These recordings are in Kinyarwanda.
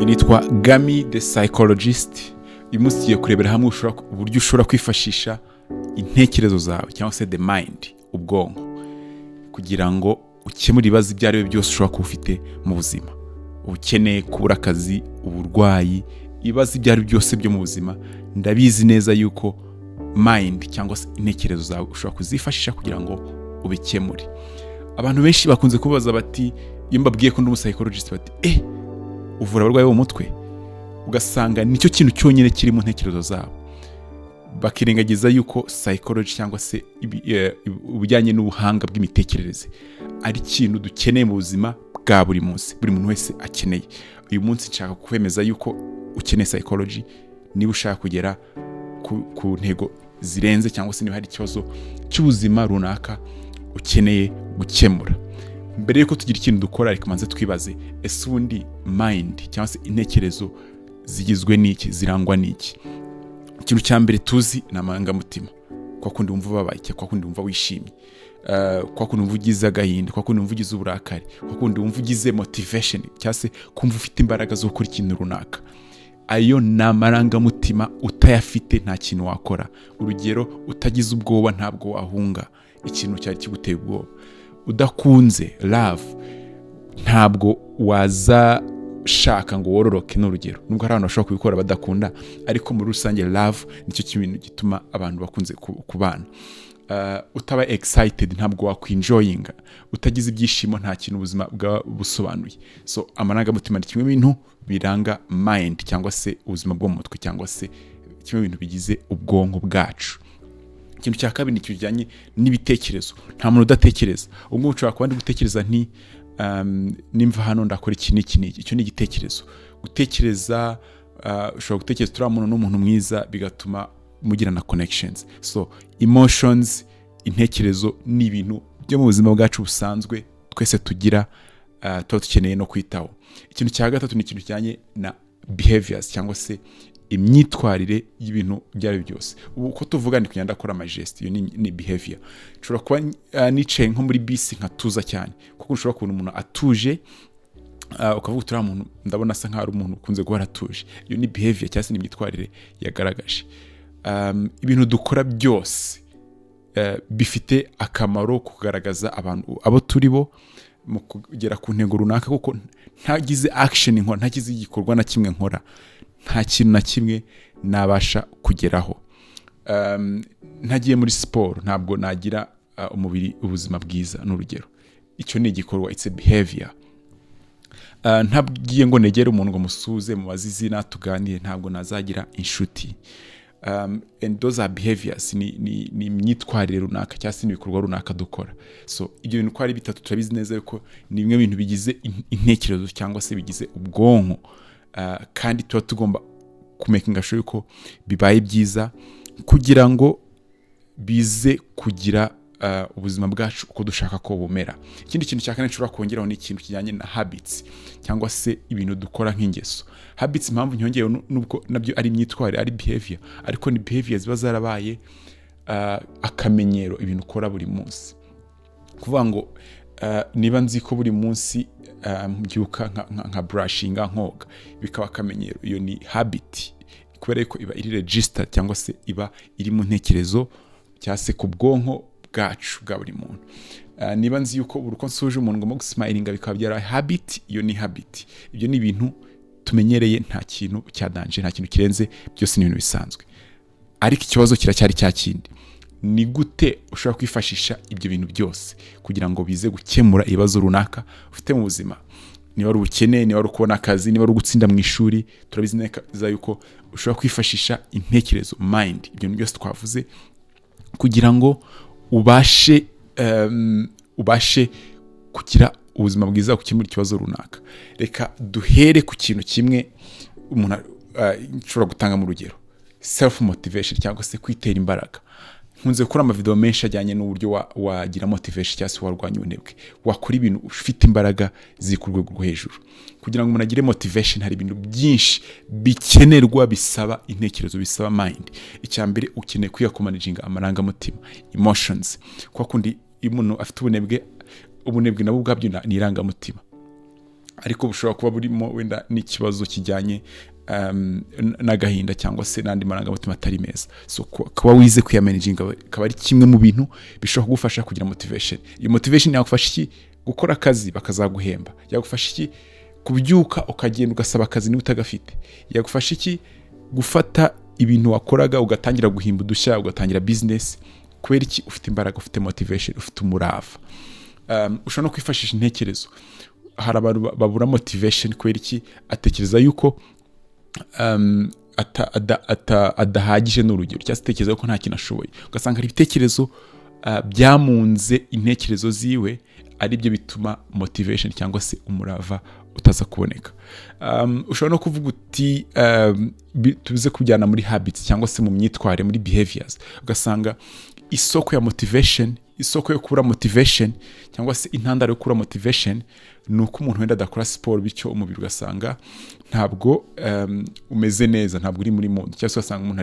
nitwa Gami the psychologist. Uyu munsi tugiye kurebera hamwe uburyo ushobora kwifashisha intekerezo zawe cyangwa se the mind, ubwonko, kugira ngo ukemure ibibazo ibyo ari byo byose ushobora kuba ufite mu buzima. Ubukene, kubura akazi, uburwayi, ibibazo ibyo ari byo byose byo mu buzima, ndabizi neza yuko mind cyangwa se intekerezo zawe ushobora kuzifashisha kugira ngo ubikemure. Abantu benshi bakunze kubaza bati, iyo mbabwiye ko ndi psychologist, bati uvura abarwayi bo mu mutwe, ugasanga nicyo kintu cyonyine kiri mu ntekerezo zabo. Bakirengagiza yuko psychology cyangwa se ubujyanye n'ubuhanga bw'imitekerereze ari ikintu dukeneye mu buzima bwa buri munsi, buri muntu wese akeneye. Uyu munsi nshaka kwemeza yuko ukeneye psychology niba ushaka kugera ku ntego zirenze, cyangwa se niba hari ikibazo cy'ubuzima runaka ukeneye gukemura. Mbere yuko tugira ikintu dukora, reka manze twibaze, ese ubundi mind cyangwa se intekerezo zigizwe n'iki, zirangwa n'iki? Ikintu cya mbere tuzi ni amarangamutima. Kwa kundi wumva ubabaye, kwa kundi wumva wishimye, kwa kundi wumva ugize agahinda, kwa kundi wumva ugize uburakari, kwa kundi wumva ugize motivation cyangwa se kumva ufite imbaraga zo gukora ikintu runaka. Ayo ni amarangamutima. Utayafite nta kintu wakora. Urugero, utagize ubwoba ntabwo wahunga ikintu cyari kiguteye ubwoba. Udakunze, love, ntabwo wazashaka ngo wororoke. N'urugero, nubwo hari abantu bashobora kubikora badakunda, ariko muri rusange love nicyo kintu gituma abantu bakunze kubana. Utaba excited ntabwo wakwenjoyinga. Utagize ibyishimo nta kintu ubuzima bwa busobanuye. So amarangamutima ni kimwe mu bintu biranga mind cyangwa se ubuzima bwo mu mutwe, cyangwa se kimwe mu bintu bigize ubwonko bwacu. Ikintu cya kabiri ni kijyanye n'ibitekerezo. Nta muntu udatekereza. Ubwo ushobora kuba ndi gutekereza nti nimva hano ndakora iki n'iki n'iki. Icyo ni igitekerezo. Gutekereza, ushobora gutekereza turi umuntu n'umuntu mwiza, bigatuma mugirana connections. So emotions, intekerezo ni ibintu byo mu buzima bwacu busanzwe twese tugira, tuba dukeneye no kwitaho. Ikintu cya gatatu ni ikintu kijyanye na behaviors cyangwa se imyitwarire y'ibintu byari byose. Uko tuvuga ni kugenda akora amagest, iyo ni behavior. Ushobora kuba nicaye nko muri bisi nkatuza cyane, kuko ushobora kubona umuntu atuje, ukavuga turi umuntu ndabona asa nkaho ari umuntu ukunze guhora atuje. Iyo ni behavior cyangwa se ni imyitwarire yagaragaje. Ibintu dukora byose bifite akamaro kugaragaza abantu abo turi bo mu kugera ku ntego runaka, kuko ntagize action nkora, ntagize igikorwa na kimwe nkora, nta kintu na kimwe nabasha kugeraho. Ntagiye muri siporo ntabwo nagira umubiri, ubuzima bwiza. N'urugero, icyo ni igikorwa, it's a behavior. Ntabwiye ngo negere umuntu ngo musuze mu bazizina tuganire, ntabwo nazagira inshuti. And those are behaviors, ni imyitwarire runaka cyangwa se ibikorwa runaka dukora. So ibyo bintu ko ari bitatu turabizi neza yuko ni bimwe bintu bigize intekerezo cyangwa se bigize ubwonko. Kandi tuba tugomba kumakinga sure yuko bibaye byiza kugira ngo bize kugira ubuzima bwacu uko dushaka ko bumera. Ikindi kintu cya kane nshobora kongeraho ni ikintu kijyanye na habits cyangwa se ibintu dukora nk'ingeso. Habits impamvu nyongeye nubwo nabyo ari imyitwarire, ari behavior, ariko ni behavior ziba zarabaye akamenyero, ibintu ukora buri munsi. Kuvuga ngo niba nzi ko buri munsi mbyuka nka brushinga, nkoga, bikaba akamenyero, iyo ni habit, kubera ko iba iri register cyangwa se iba iri mu ntekerezo cyangwa se ku bwonko bwacu bwa buri muntu. Niba nzi yuko buri uko nsuje umuntu ngomba gusmilinga, bikaba byara habit, iyo ni habit. Ibyo ni ibintu tumenyereye, nta kintu cya danger, nta kintu kirenze, byose ni ibintu bisanzwe. Ariko ikibazo kiracyari cya kindi, ni gute ushobora kwifashisha ibyo bintu byose kugira ngo bize gukemura ibibazo runaka ufite mu buzima. Niba ari ubukene, niba ari kubona akazi, niba ari gutsinda mu ishuri, turabizi neza yuko ushobora kwifashisha intekerezo, mind, ibyo byose twavuze, kugira ngo ubashe kugira ubuzima bwiza, gukemura ikibazo runaka. Reka duhere ku kintu kimwe umuntu ashobora gutanga mu rugero, self motivation cyangwa se kwitera imbaraga. Nkunze gukora amavideo menshi ajyanye n'uburyo wagira motivation cyangwa se warwanya ubunebwe, wakora ibintu ufite imbaraga ziri ku rwego rwo hejuru. Kugira ngo umuntu agire motivation, hari ibintu byinshi bikenerwa, bisaba intekerezo, bisaba mind. Icya mbere, ukeneye kwiga kumanaginga amarangamutima, emotions. Kwa kundi umuntu afite ubunebwe nabo ubwabyo ni irangamutima. ariko bushobora kuba burimo wenda n'ikibazo kijyanye n'agahinda cyangwa se n'andi marangamutima atari meza. So kuba wize kuyamanaginga akaba ari kimwe mu bintu bishobora kugufasha kugira motivation. Iyo motivation yagufasha iki? Gukora akazi bakazaguhemba. Yagufasha iki? Kubyuka ukagenda ugasaba akazi niba utagafite. Yagufasha iki? Gufata ibintu wakoraga ugatangira guhimba udushya, ugatangira business. Kubera iki? Ufite imbaraga, ufite motivation, ufite umurava. Ushobora no kwifashisha intekerezo. Hari abantu babura motivation kubera iki? Atekereza yuko adahagije n'urugero, cyangwa atekereza ko nta kintu ashoboye. Ugasanga hari ibitekerezo byamunze intekerezo ziwe, ari byo bituma motivation cyangwa se umurava utaza kuboneka. Ushobora no kuvuga uti tubize kujyana muri habits cyangwa se mu myitwarire, muri behaviors. Ugasanga isoko ya motivation, isoko yo kubura motivation cyangwa se intandaro yo kubura motivation ni uko umuntu wenda adakora siporo, bityo umubiri ugasanga ntabwo umeze neza, ntabwo uri muri mode, cyangwa se ugasanga umuntu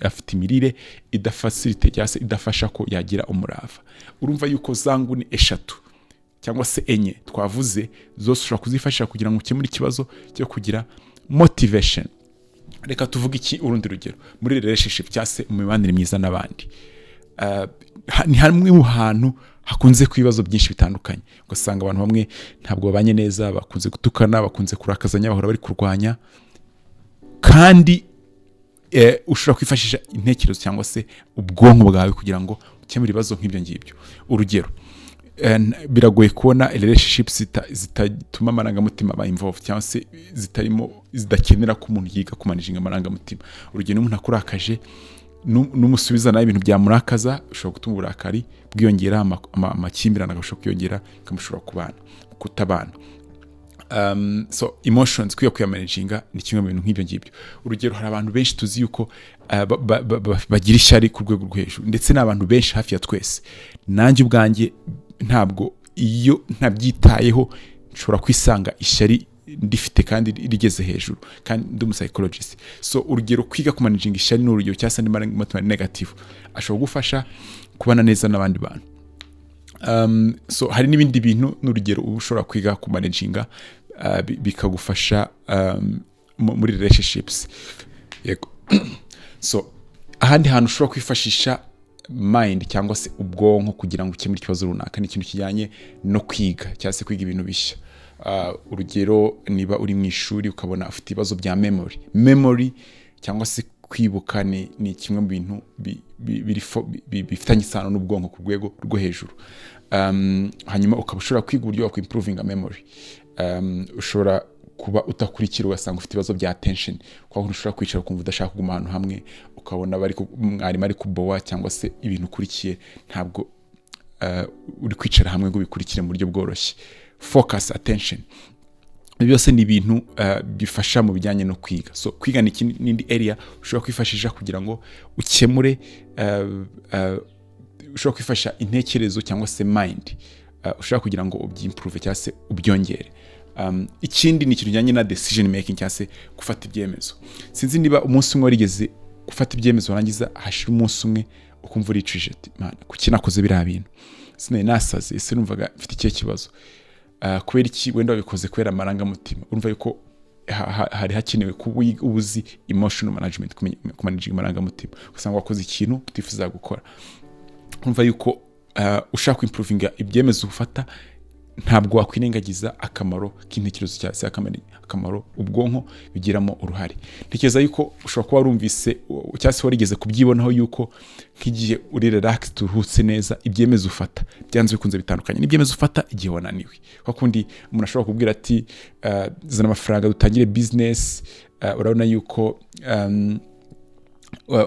afite imirire idafacilite cyangwa se idafasha ko yagira umurava. Urumva yuko zanguni eshatu cyangwa se enye twavuze zose ushobora kuzifashisha kugira ngo ukemure ikibazo cyo kugira motivation. Reka tuvuge iki urundi rugero muri relationship cyangwa se mu mibanire myiza n'abandi. Ni hamwe mu hantu hakunze kwibazo byinshi bitandukanye. Ugasanga abantu bamwe ntabwo babanye neza, bakunze gutukana, bakunze kurakazanya, bahora bari kurwanya, kandi ushobora kwifashisha intekerezo cyangwa se ubwonko bwawe kugira ngo ukemure ibibazo nk'ibyo ngibyo. Urugero, biragoye kubona relationships zitatuma amarangamutima aba involved cyangwa se zidakenera ko umuntu yiga kumanaginga amarangamutima. Urugero, umuntu akurakaje n'umusubiza nawe ibintu byamurakaza, ushobora gutuma uburakari bwiyongera, amakimbirane agashobora kwiyongera, bikamushobora kutabana. So emotions kuyamanaginga ni kimwe mu bintu nk'ibyo ngibyo. Urugero, hari abantu benshi tuzi yuko bagira ishyari ku rwego rwo hejuru, ndetse n'abantu benshi hafi ya twese. Nanjye ubwanjye ntabwo iyo ntabyitayeho nshobora kwisanga ishyari ndifite kandi rigeze hejuru, kandi ndi psychologist. So urugero, kwiga kumanaginga ishyari ni urugero cyangwa se n'amarangamutima negative ashobora gufasha kubana neza n'abandi bantu. So hari n'ibindi bintu n'urugero ushobora kwiga kumanaginga bikagufasha muri relationships. Yego. So ahandi hantu ushobora kwifashisha mind cyangwa se ubwonko kugira ngo ukemure ikibazo runaka ni ikintu kijyanye no kwiga cyangwa se kwiga ibintu bishya. Urugero, niba uri mu ishuri ukabona ufite ibibazo bya memory cyangwa se kwibuka, ni kimwe mu bintu bifitanye isano n'ubwonko ku rwego rwo hejuru. Hanyuma ukaba ushobora kwiga uburyo wakwi improving memory. Ushobora kuba utakurikira ugasanga ufite ibibazo bya attention, kwa ushobora kwicara ukumva udashaka kuguma ahantu hamwe, ukabona mwarimu ari kubowa cyangwa se ibintu ukurikiye ntabwo uri kwicara hamwe ngo bikurikire mu buryo bworoshye. Focus, attention, byose ni ibintu bifasha mu bijyanye no kwiga. So kwiga ni n'indi area ushobora kwifashisha kugira ngo ukemure, ushobora kwifashisha intekerezo cyangwa se mind, ushobora kugira ngo ubyimprove cyangwa se ubyongere. Ikindi ni ikintu kijyanye na decision making cyangwa se gufata ibyemezo. Sinzi niba umunsi umwe warigeze gufata ibyemezo warangiza hashira umunsi umwe ukumva uricuje, kuki nakoze biriya bintu, sinari nasaze, ese numvaga mfite ikihe kibazo, kubera iki wenda wabikoze kubera amarangamutima. Urumva yuko hari hakenewe ubuzi emotional management, kumanaginga amarangamutima. Ugasanga wakoze ikintu utifuza gukora. Urumva yuko ushaka improvinga ibyemezo ufata, ntabwo wakwirengagiza akamaro k'intekerezo cyangwa se akamaro ubwonko bigiramo uruhare. Ntekereza yuko ushobora kuba warumvise cyangwa se warigeze kubyibonaho yuko nk'igihe uri relaxed, uruhutse neza, ibyemezo ufata byanze bikunze bitandukanye n'ibyemezo ufata igihe wananiwe. Kundi umuntu ashobora kubwira ati zana amafaranga dutangire business, urabona yuko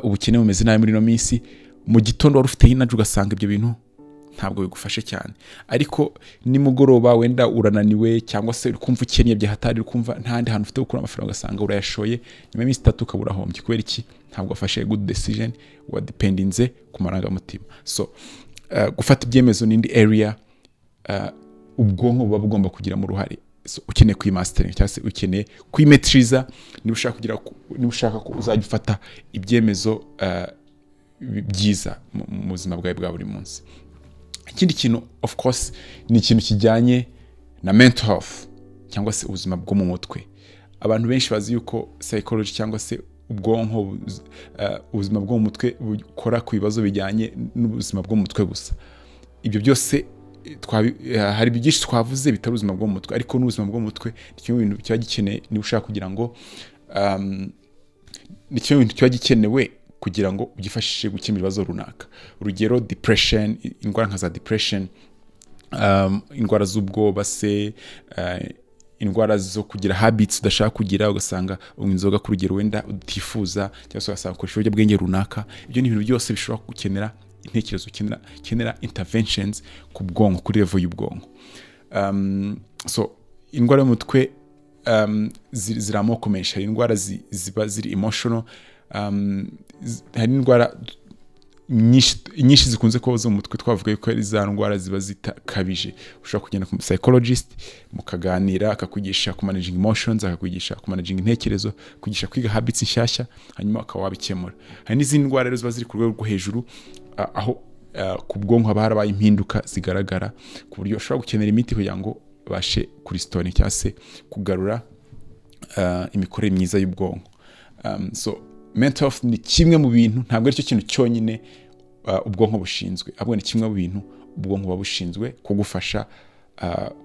ubukene bumeze nabi muri no minsi, mu gitondo wari ufite energy ugasanga ibyo bintu ntabwo bigufashe cyane, ariko nimugoroba wenda urananiwe cyangwa se ukumva ukennye byahatari, ukumva ntandi hantu ufite gukura amafaranga ugasanga urayashoye, nyuma y'iminsi 3 ukabura hombye. Kubera iki? Ntabwo wafashe good decision, wa dependinze ku marangamutima. So gufata ibyemezo n'indi area ubwonko buba bugomba kugira mu ruhare. So ukeneye kwimastering cyangwa se ukeneye kwimetriza niba ushaka ko uzajya ufata ibyemezo byiza mu buzima bwawe bwa buri munsi. Ikindi kintu of course ni ikintu kijyanye na mental health. cyangwa se ubuzima bwo mu mutwe. Abantu benshi bazi yuko psychology cyangwa se ubwonko, ubuzima bwo mu mutwe bukora ku bibazo bijyanye n'ubuzima bwo mu mutwe gusa. Ibyo byose hari byinshi twavuze bitari ubuzima bwo mu mutwe, ariko n'ubuzima bwo mu mutwe ni kimwe mu bintu kiba gikeneye niba ushaka kugira ngo ni kimwe mu bintu kiba gikenewe kugira ngo ugifashishe gukemura ibibazo runaka. Urugero depression, indwara nka za depression, indwara z'ubwoba se, indwara zo kugira habits udashaka kugira, ugasanga unywa inzoga ku rugero wenda utifuza, cyangwa se ugasanga ukoresha ibiyobyabwenge runaka. Ibyo ni ibintu byose bishobora gukenera intekerezo, kenera interventions ku bwonko, kuri level y'ubwonko. So indwara y'umutwe ziri amoko menshi. Hari indwara ziba ziri emotional, hari indwara nyinshi zikunze kuba zo mu mutwe. Twavuga yuko ari za ndwara ziba zitakabije. Ushobora kugenda ku psychologist mukaganira, akakwigisha ku managing emotions, akakwigisha ku managing intekerezo, kwigisha kwiga habits nshyashya, hanyuma akaba wabikemura. Hari n'izindi ndwara rero ziba ziri ku rwego rwo hejuru, aho ku bwonko haba harabaye impinduka zigaragara ku buryo ushobora gukenera imiti kugira ngo bashe kuristone cyangwa se kugarura imikorere myiza y'ubwonko. So mental health ni kimwe mu bintu, ntabwo ari cyo kintu cyonyine ubwonko bushinzwe, ahubwo ni kimwe mu bintu ubwonko buba bushinzwe kugufasha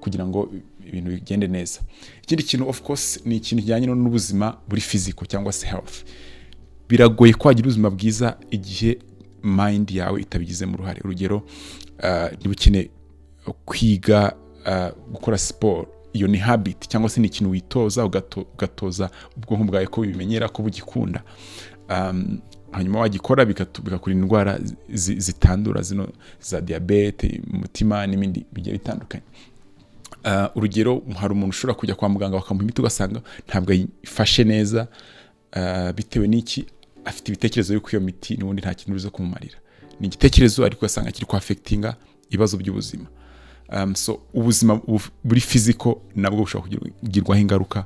kugira ngo ibintu bigende neza. Ikindi kintu of course ni ikintu kijyanye n'ubuzima buri physical cyangwa se health. Biragoye kwagira ubuzima bwiza igihe mind yawe itabigize mu ruhare. Urugero, niba ukeneye kwiga gukora siporo, iyo ni habit cyangwa se ni ikintu witoza, ugatoza ubwonko bwawe ko bimenyera, ko bugikunda, hanyuma wagikora bigakurinda indwara zitandura zino za diabete, umutima n'ibindi bigiye bitandukanye. Urugero, hari umuntu ushobora kujya kwa muganga bakamuha imiti ugasanga ntabwo ayifashe neza, bitewe n'iki? Afite ibitekerezo yuko iyo miti n'ubundi nta kintu bizo kumumarira. Ni igitekerezo ariko ugasanga kiri ku affectinga ibibazo by'ubuzima. So ubuzima buri physical nabwo bushobora kugirwaho ingaruka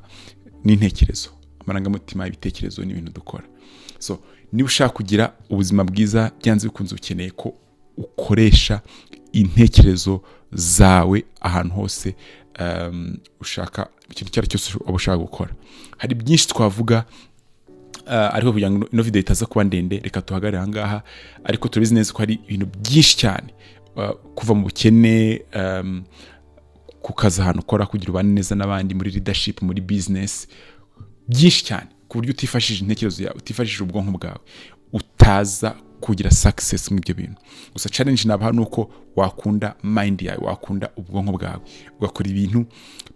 n'intekerezo, amarangamutima, ibitekerezo n'ibintu dukora. So niba ushaka kugira ubuzima bwiza, byanze bikunze ukeneye ko ukoresha intekerezo zawe ahantu hose ushaka ikintu cyari cyose ushaka gukora. Hari byinshi twavuga, ariko kugira ngo ino video itaza kuba ndende, reka tuhagarare aha ngaha. Ariko turizi neza ko hari ibintu byinshi cyane, kuva mu bukene, ku kazi ahantu ukora, kugira ubane neza n'abandi, muri leadership, muri business, byinshi cyane, ku buryo utifashishije intekerezo yawe, utifashishije ubwonko bwawe, utaza kugira success mu ibyo bintu. Gusa challenge nabaha nuko wakunda mind yawe, wakunda ubwonko bwawe, ugakora ibintu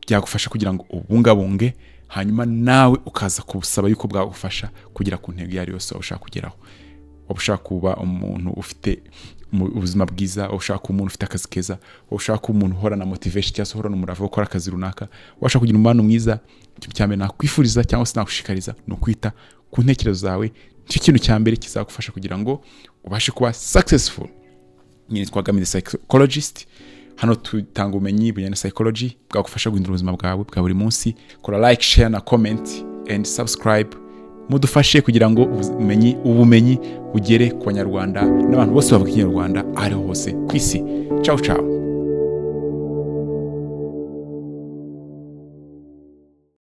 byagufasha kugira ngo ubungabunge, hanyuma nawe ukaza kubusaba yuko bwagufasha kugira ku ntego yari yose ushaka kugeraho. Ushaka kuba umuntu ufite ubuzima bwiza, ushaka umuntu ufite akazi keza, ushaka umuntu uhorana motivation cyangwa se uhorana umurava wo gukora akazi runaka, washaka kugira umubano mwiza, ikintu cya mbere nakwifuriza cyangwa se nakushikariza no kwita ku ntekerezo zawe. Icyo kintu cya mbere kizagufasha kugira ngo ubashe kuba successful. Nyine twagamije psychologist, hano tutanga ubumenyi bujyanye na psychology bwagufasha guhindura ubuzima bwawe bwa buri munsi. Kora like, share na comment and subscribe, mudufashe kugira ngo ubumenyi bugere ku Banyarwanda n'abantu bose bavuga Ikinyarwanda aho hose ku isi. Ciao ciao.